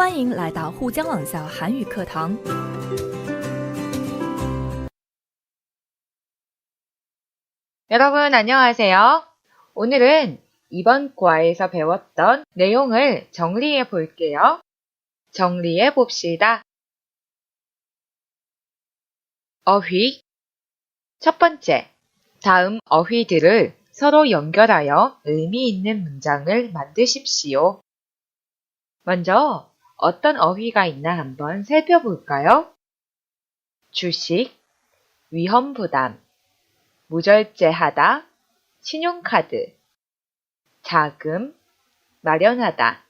欢迎来到沪江网校韩语课堂。 여러분 안녕하세요. 오늘은 이번 과에서 배웠던 내용을 정리해 볼게요. 정리해 봅시다. 어휘. 첫 번째, 다음 어휘들을 서로 연결하여 의미 있는 문장을 만드십시오. 먼저 어떤 어휘가 있나 한번 살펴볼까요? 주식, 위험부담, 무절제하다, 신용카드, 자금, 마련하다,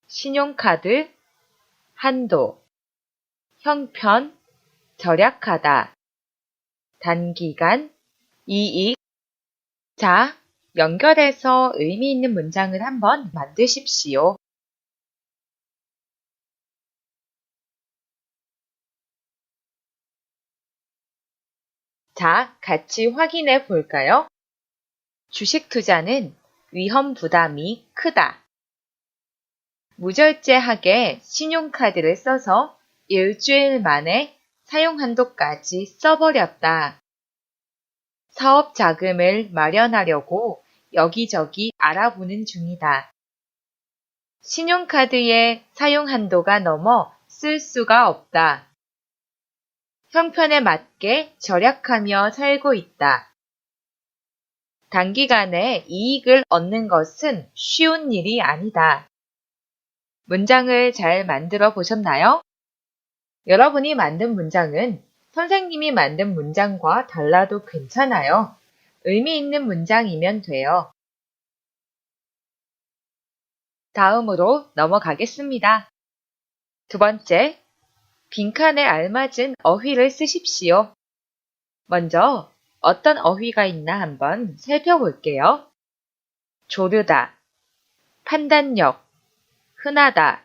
신용카드, 한도, 형편, 절약하다, 단기간, 이익. 자, 연결해서 의미 있는 문장을 한번 만드십시오. 자, 같이 확인해 볼까요? 주식 투자는 위험 부담이 크다. 무절제하게 신용카드를 써서 일주일 만에 사용 한도까지 써버렸다. 사업 자금을 마련하려고 여기저기 알아보는 중이다. 신용카드의 사용 한도가 넘어 쓸 수가 없다. 형편에 맞게 절약하며 살고 있다. 단기간에 이익을 얻는 것은 쉬운 일이 아니다. 문장을 잘 만들어 보셨나요? 여러분이 만든 문장은 선생님이 만든 문장과 달라도 괜찮아요. 의미 있는 문장이면 돼요. 다음으로 넘어가겠습니다. 두 번째, 빈칸에 알맞은 어휘를 쓰십시오. 먼저 어떤 어휘가 있나 한번 살펴볼게요. 조르다, 판단력, 흔하다,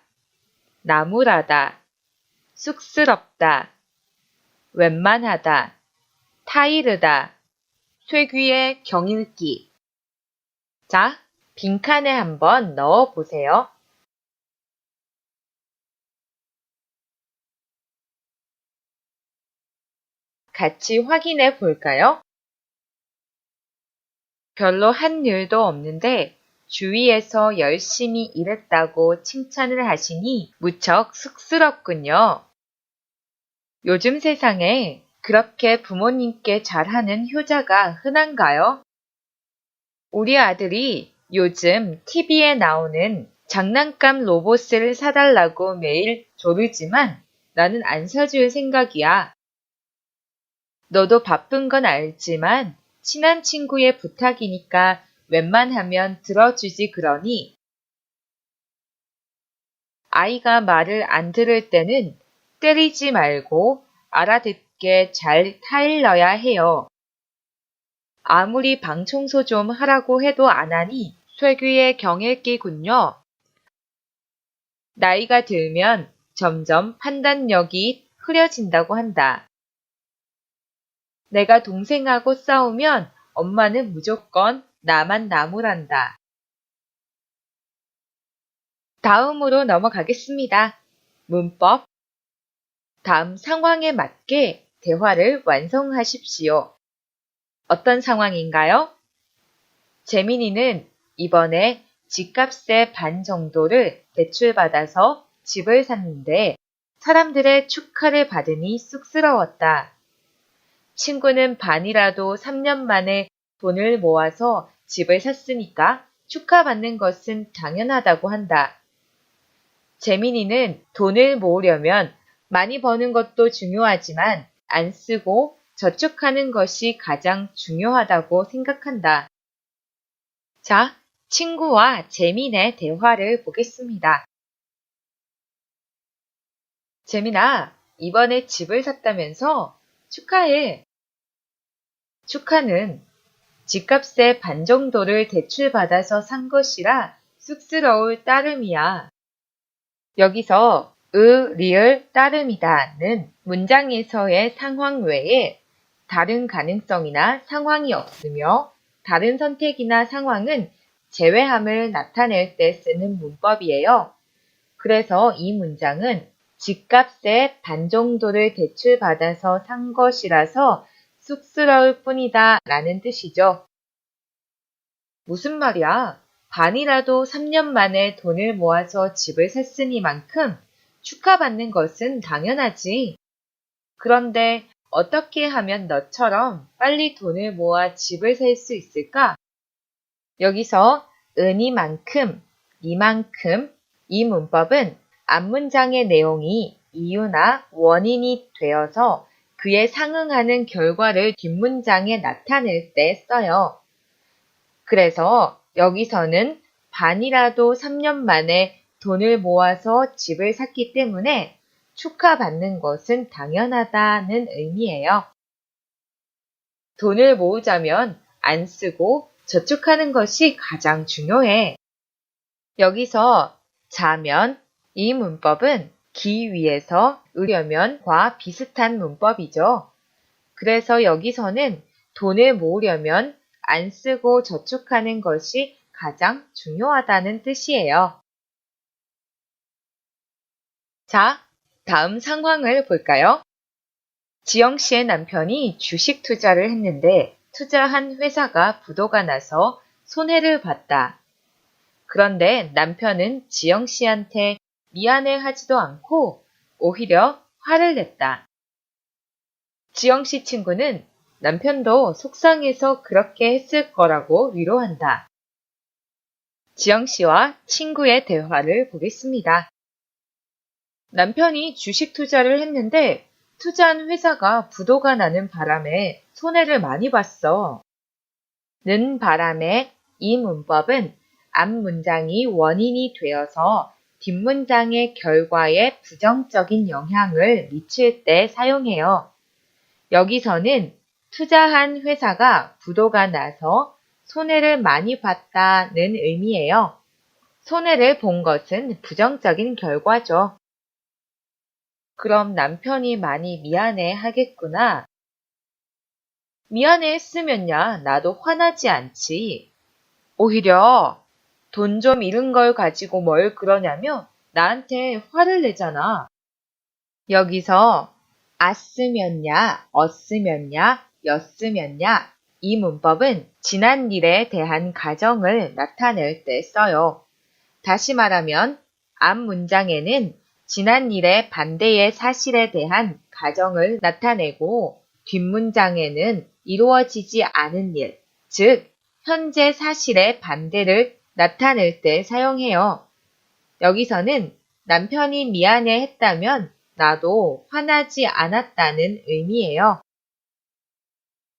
나무라다, 쑥스럽다, 웬만하다, 타이르다, 쇠귀의 경읽기. 자, 빈칸에 한번 넣어보세요. 같이 확인해 볼까요? 별로 한 일도 없는데 주위에서 열심히 일했다고 칭찬을 하시니 무척 쑥스럽군요. 요즘 세상에 그렇게 부모님께 잘하는 효자가 흔한가요? 우리 아들이 요즘 TV에 나오는 장난감 로봇을 사달라고 매일 조르지만 나는 안 사줄 생각이야. 너도 바쁜 건 알지만 친한 친구의 부탁이니까 웬만하면 들어주지 그러니. 아이가 말을 안 들을 때는 때리지 말고 알아듣게 잘 타일러야 해요. 아무리 방 청소 좀 하라고 해도 안 하니 쇠귀의 경읽기군요. 나이가 들면 점점 판단력이 흐려진다고 한다. 내가 동생하고 싸우면 엄마는 무조건 나만 나무란다. 다음으로 넘어가겠습니다. 문법. 다음 상황에 맞게 대화를 완성하십시오. 어떤 상황인가요? 재민이는 이번에 집값의 반 정도를 대출받아서 집을 샀는데 사람들의 축하를 받으니 쑥스러웠다. 친구는 반이라도 3년 만에 돈을 모아서 집을 샀으니까 축하받는 것은 당연하다고 한다. 재민이는 돈을 모으려면 많이 버는 것도 중요하지만 안 쓰고 저축하는 것이 가장 중요하다고 생각한다. 자, 친구와 재민의 대화를 보겠습니다. 재민아, 이번에 집을 샀다면서? 축하해. 축하는 집값의 반 정도를 대출받아서 산 것이라 쑥스러울 따름이야. 여기서 리을 따름이다는 문장에서의 상황 외에 다른 가능성이나 상황이 없으며 다른 선택이나 상황은 제외함을 나타낼 때 쓰는 문법이에요. 그래서 이 문장은 집값의 반 정도를 대출받아서 산 것이라서 쑥스러울 뿐이다 라는 뜻이죠. 무슨 말이야? 반이라도 3년 만에 돈을 모아서 집을 샀으니만큼 축하받는 것은 당연하지. 그런데 어떻게 하면 너처럼 빨리 돈을 모아 집을 살 수 있을까? 여기서 은이만큼, 이만큼 이 문법은 앞문장의 내용이 이유나 원인이 되어서 그에 상응하는 결과를 뒷문장에 나타낼 때 써요. 그래서 여기서는 반이라도 3년 만에 돈을 모아서 집을 샀기 때문에 축하받는 것은 당연하다는 의미예요. 돈을 모으자면 안 쓰고 저축하는 것이 가장 중요해. 여기서 자면 이 문법은 기 위에서 으려면과 비슷한 문법이죠. 그래서 여기서는 돈을 모으려면 안 쓰고 저축하는 것이 가장 중요하다는 뜻이에요. 자, 다음 상황을 볼까요? 지영 씨의 남편이 주식 투자를 했는데 투자한 회사가 부도가 나서 손해를 봤다. 그런데 남편은 지영 씨한테 미안해하지도 않고 오히려 화를 냈다. 지영 씨 친구는 남편도 속상해서 그렇게 했을 거라고 위로한다. 지영 씨와 친구의 대화를 보겠습니다. 남편이 주식 투자를 했는데 투자한 회사가 부도가 나는 바람에 손해를 많이 봤어. 는 바람에 이 문법은 앞 문장이 원인이 되어서 뒷문장의 결과에 부정적인 영향을 미칠 때 사용해요. 여기서는 투자한 회사가 부도가 나서 손해를 많이 봤다는 의미예요. 손해를 본 것은 부정적인 결과죠. 그럼 남편이 많이 미안해 하겠구나. 미안해 했으면야 나도 화나지 않지. 오히려 돈 좀 잃은 걸 가지고 뭘 그러냐며 나한테 화를 내잖아. 여기서 았으면야, 었으면야, 였으면야 이 문법은 지난 일에 대한 가정을 나타낼 때 써요. 다시 말하면 앞 문장에는 지난 일의 반대의 사실에 대한 가정을 나타내고 뒷문장에는 이루어지지 않은 일, 즉 현재 사실의 반대를 나타낼 때 사용해요. 여기서는 남편이 미안해 했다면 나도 화나지 않았다는 의미예요.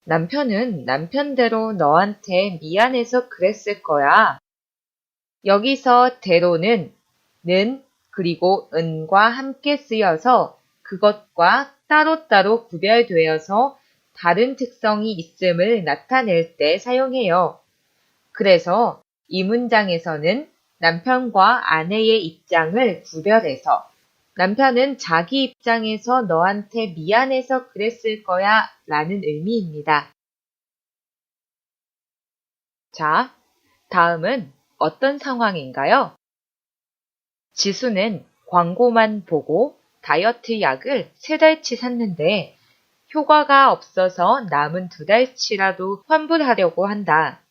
남편은 남편대로 너한테 미안해서 그랬을 거야. 여기서 대로는 는 그리고 은과 함께 쓰여서 그것과 따로따로 구별되어서 다른 특성이 있음을 나타낼 때 사용해요. 그래서 이 문장에서는 남편과 아내의 입장을 구별해서 남편은 자기 입장에서 너한테 미안해서 그랬을 거야 라는 의미입니다. 자, 다음은 어떤 상황인가요? 지수는 광고만 보고 다이어트 약을 3달치 샀는데 효과가 없어서 남은 2달치라도 환불하려고 한다.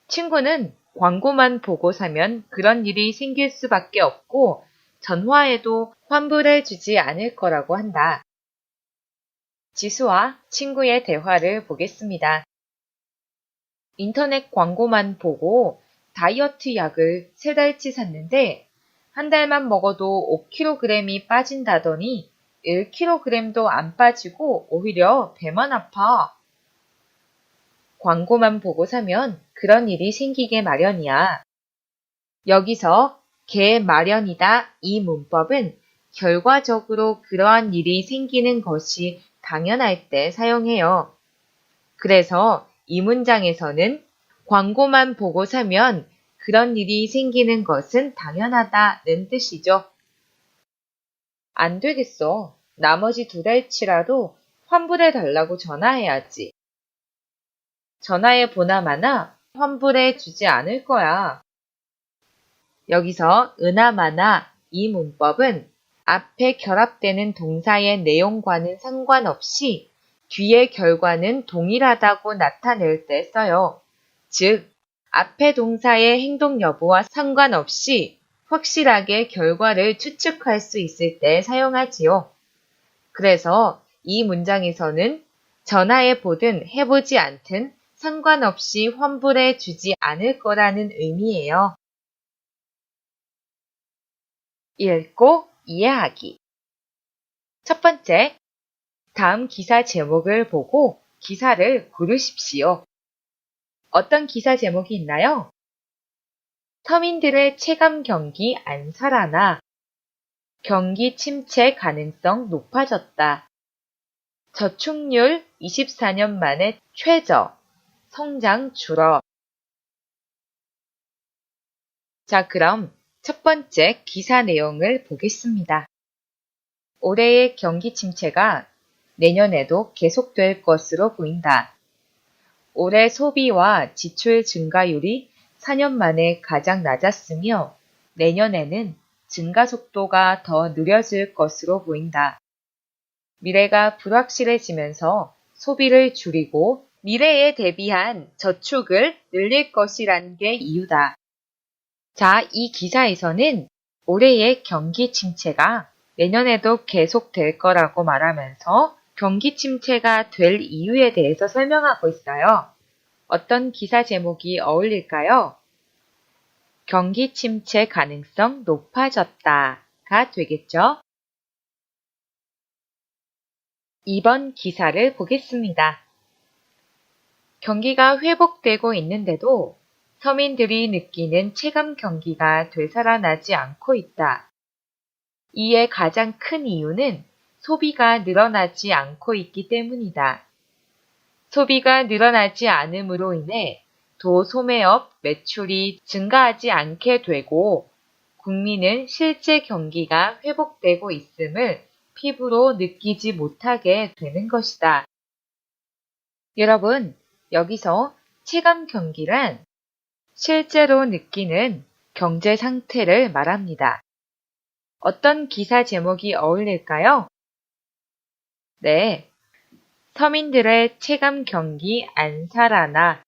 친구는 광고만 보고 사면 그런 일이 생길 수밖에 없고 전화해도 환불해주지 않을 거라고 한다. 지수와 친구의 대화를 보겠습니다. 인터넷 광고만 보고 다이어트 약을 3달치 샀는데 한 달만 먹어도 5kg이 빠진다더니 1kg도 안 빠지고 오히려 배만 아파. 광고만 보고 사면 그런 일이 생기게 마련이야. 여기서 개 마련이다 이 문법은 결과적으로 그러한 일이 생기는 것이 당연할 때 사용해요. 그래서 이 문장에서는 광고만 보고 사면 그런 일이 생기는 것은 당연하다는 뜻이죠. 안 되겠어. 나머지 2달치라도 환불해 달라고 전화해야지. 전화해 보나마나 환불해 주지 않을 거야. 여기서 으나마나 이 문법은 앞에 결합되는 동사의 내용과는 상관없이 뒤의 결과는 동일하다고 나타낼 때 써요. 즉, 앞에 동사의 행동 여부와 상관없이 확실하게 결과를 추측할 수 있을 때 사용하지요. 그래서 이 문장에서는 전화해 보든 해보지 않든 상관없이 환불해 주지 않을 거라는 의미예요. 읽고 이해하기. 첫 번째, 다음 기사 제목을 보고 기사를 고르십시오. 어떤 기사 제목이 있나요? 서민들의 체감 경기 안 살아나. 경기 침체 가능성 높아졌다. 저축률 24년 만에 최저. 성장 줄어. 자, 그럼 첫 번째 기사 내용을 보겠습니다. 올해의 경기 침체가 내년에도 계속될 것으로 보인다. 올해 소비와 지출 증가율이 4년 만에 가장 낮았으며 내년에는 증가 속도가 더 느려질 것으로 보인다. 미래가 불확실해지면서 소비를 줄이고 미래에 대비한 저축을 늘릴 것이란 게 이유다. 자, 이 기사에서는 올해의 경기 침체가 내년에도 계속될 거라고 말하면서 경기 침체가 될 이유에 대해서 설명하고 있어요. 어떤 기사 제목이 어울릴까요? 경기 침체 가능성 높아졌다가 되겠죠? 2번 기사를 보겠습니다. 경기가 회복되고 있는데도 서민들이 느끼는 체감 경기가 되살아나지 않고 있다. 이에 가장 큰 이유는 소비가 늘어나지 않고 있기 때문이다. 소비가 늘어나지 않음으로 인해 도소매업 매출이 증가하지 않게 되고 국민은 실제 경기가 회복되고 있음을 피부로 느끼지 못하게 되는 것이다. 여러분, 여기서 체감 경기란 실제로 느끼는 경제 상태를 말합니다. 어떤 기사 제목이 어울릴까요? 네, 서민들의 체감 경기 안 살아나.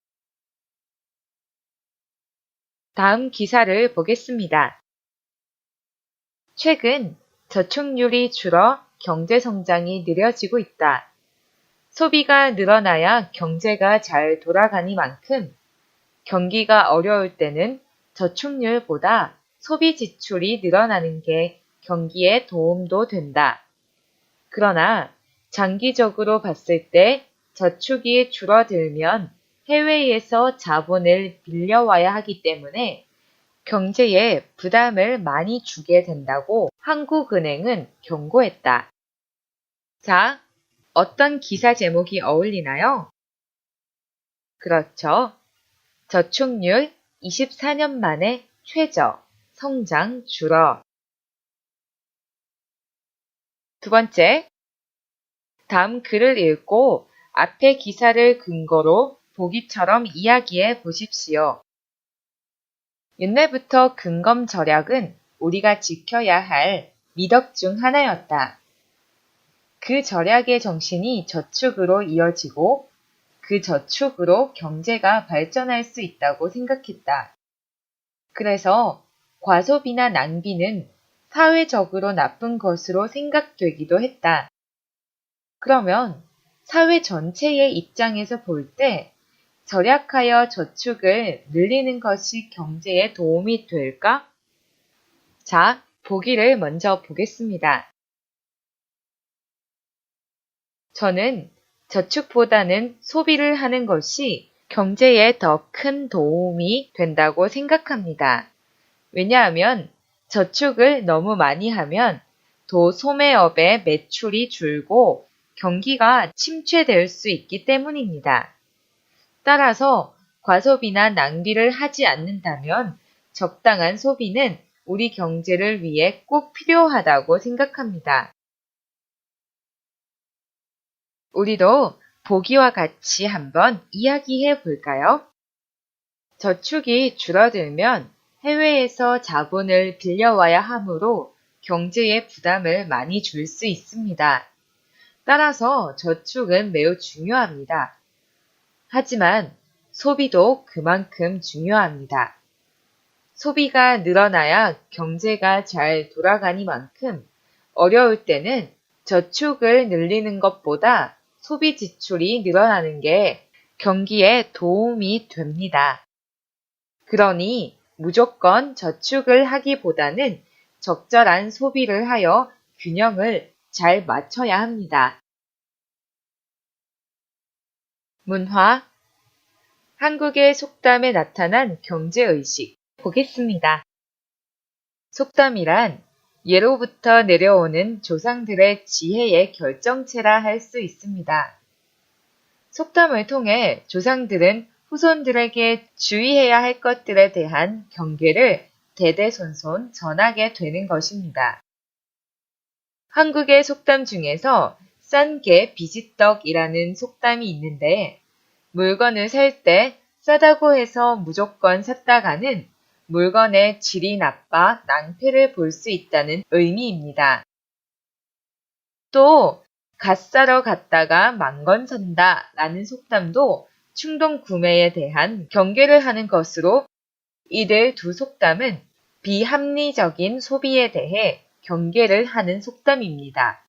다음 기사를 보겠습니다. 최근 저축률이 줄어 경제 성장이 느려지고 있다. 소비가 늘어나야 경제가 잘 돌아가니만큼 경기가 어려울 때는 저축률보다 소비 지출이 늘어나는 게 경기에 도움도 된다. 그러나 장기적으로 봤을 때 저축이 줄어들면 해외에서 자본을 빌려와야 하기 때문에 경제에 부담을 많이 주게 된다고 한국은행은 경고했다. 자, 어떤 기사 제목이 어울리나요? 그렇죠. 저축률 24년 만에 최저, 성장 줄어. 두 번째, 다음 글을 읽고 앞의 기사를 근거로 보기처럼 이야기해 보십시오. 옛날부터 근검 절약은 우리가 지켜야 할 미덕 중 하나였다. 그 절약의 정신이 저축으로 이어지고 그 저축으로 경제가 발전할 수 있다고 생각했다. 그래서 과소비나 낭비는 사회적으로 나쁜 것으로 생각되기도 했다. 그러면 사회 전체의 입장에서 볼 때 절약하여 저축을 늘리는 것이 경제에 도움이 될까? 자, 보기를 먼저 보겠습니다. 저는 저축보다는 소비를 하는 것이 경제에 더 큰 도움이 된다고 생각합니다. 왜냐하면 저축을 너무 많이 하면 도소매업의 매출이 줄고 경기가 침체될 수 있기 때문입니다. 따라서 과소비나 낭비를 하지 않는다면 적당한 소비는 우리 경제를 위해 꼭 필요하다고 생각합니다. 우리도 보기와 같이 한번 이야기해 볼까요? 저축이 줄어들면 해외에서 자본을 빌려와야 하므로 경제에 부담을 많이 줄 수 있습니다. 따라서 저축은 매우 중요합니다. 하지만 소비도 그만큼 중요합니다. 소비가 늘어나야 경제가 잘 돌아가니만큼 어려울 때는 저축을 늘리는 것보다 소비 지출이 늘어나는 게 경기에 도움이 됩니다. 그러니 무조건 저축을 하기보다는 적절한 소비를 하여 균형을 잘 맞춰야 합니다. 문화, 한국의 속담에 나타난 경제의식 보겠습니다. 속담이란 예로부터 내려오는 조상들의 지혜의 결정체라 할 수 있습니다. 속담을 통해 조상들은 후손들에게 주의해야 할 것들에 대한 경계를 대대손손 전하게 되는 것입니다. 한국의 속담 중에서 싼 게 비지떡이라는 속담이 있는데 물건을 살 때 싸다고 해서 무조건 샀다가는 물건의 질이 나빠 낭패를 볼 수 있다는 의미입니다. 또 갓 사러 갔다가 망건 산다 라는 속담도 충동 구매에 대한 경계를 하는 것으로 이들 두 속담은 비합리적인 소비에 대해 경계를 하는 속담입니다.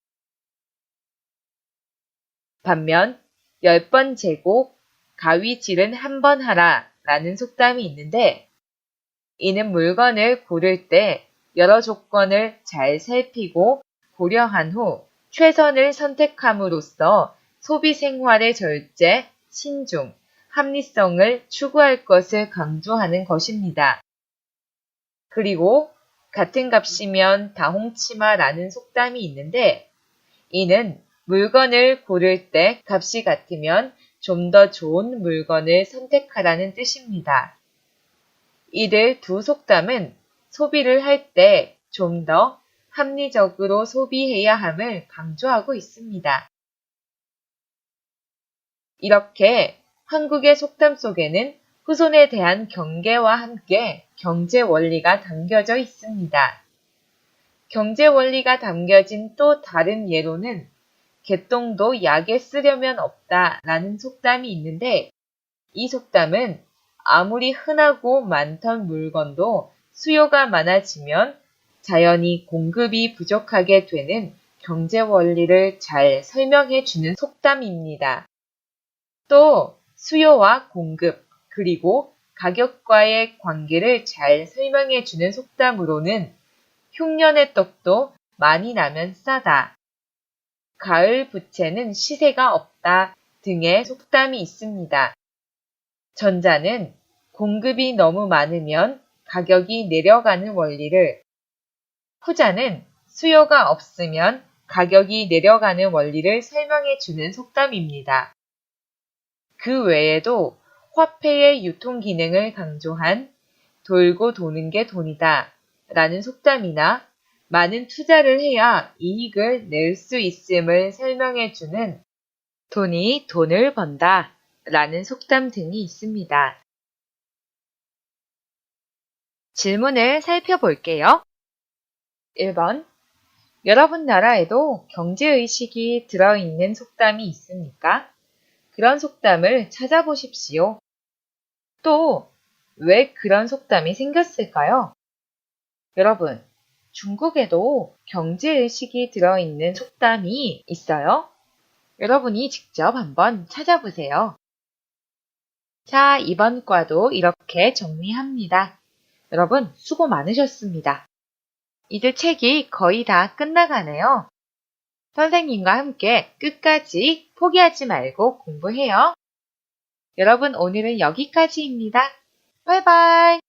반면 10번 재고 가위질은 한 번 하라 라는 속담이 있는데 이는 물건을 고를 때 여러 조건을 잘 살피고 고려한 후 최선을 선택함으로써 소비 생활의 절제, 신중, 합리성을 추구할 것을 강조하는 것입니다. 그리고 같은 값이면 다홍치마라는 속담이 있는데 이는 물건을 고를 때 값이 같으면 좀 더 좋은 물건을 선택하라는 뜻입니다. 이들 두 속담은 소비를 할 때 좀 더 합리적으로 소비해야 함을 강조하고 있습니다. 이렇게 한국의 속담 속에는 후손에 대한 경계와 함께 경제 원리가 담겨져 있습니다. 경제 원리가 담겨진 또 다른 예로는 개똥도 약에 쓰려면 없다라는 속담이 있는데 이 속담은 아무리 흔하고 많던 물건도 수요가 많아지면 자연히 공급이 부족하게 되는 경제 원리를 잘 설명해 주는 속담입니다. 또 수요와 공급 그리고 가격과의 관계를 잘 설명해 주는 속담으로는 흉년의 떡도 많이 나면 싸다, 가을 부채는 시세가 없다 등의 속담이 있습니다. 전자는 공급이 너무 많으면 가격이 내려가는 원리를, 후자는 수요가 없으면 가격이 내려가는 원리를 설명해 주는 속담입니다. 그 외에도 화폐의 유통 기능을 강조한 돌고 도는 게 돈이다 라는 속담이나 많은 투자를 해야 이익을 낼 수 있음을 설명해 주는 돈이 돈을 번다 라는 속담 등이 있습니다. 질문을 살펴볼게요. 1번. 여러분 나라에도 경제의식이 들어있는 속담이 있습니까? 그런 속담을 찾아보십시오. 또, 왜 그런 속담이 생겼을까요? 여러분, 중국에도 경제의식이 들어있는 속담이 있어요. 여러분이 직접 한번 찾아보세요. 자, 이번 과도 이렇게 정리합니다. 여러분, 수고 많으셨습니다. 이제 책이 거의 다 끝나가네요. 선생님과 함께 끝까지 포기하지 말고 공부해요. 여러분, 오늘은 여기까지입니다. 바이바이.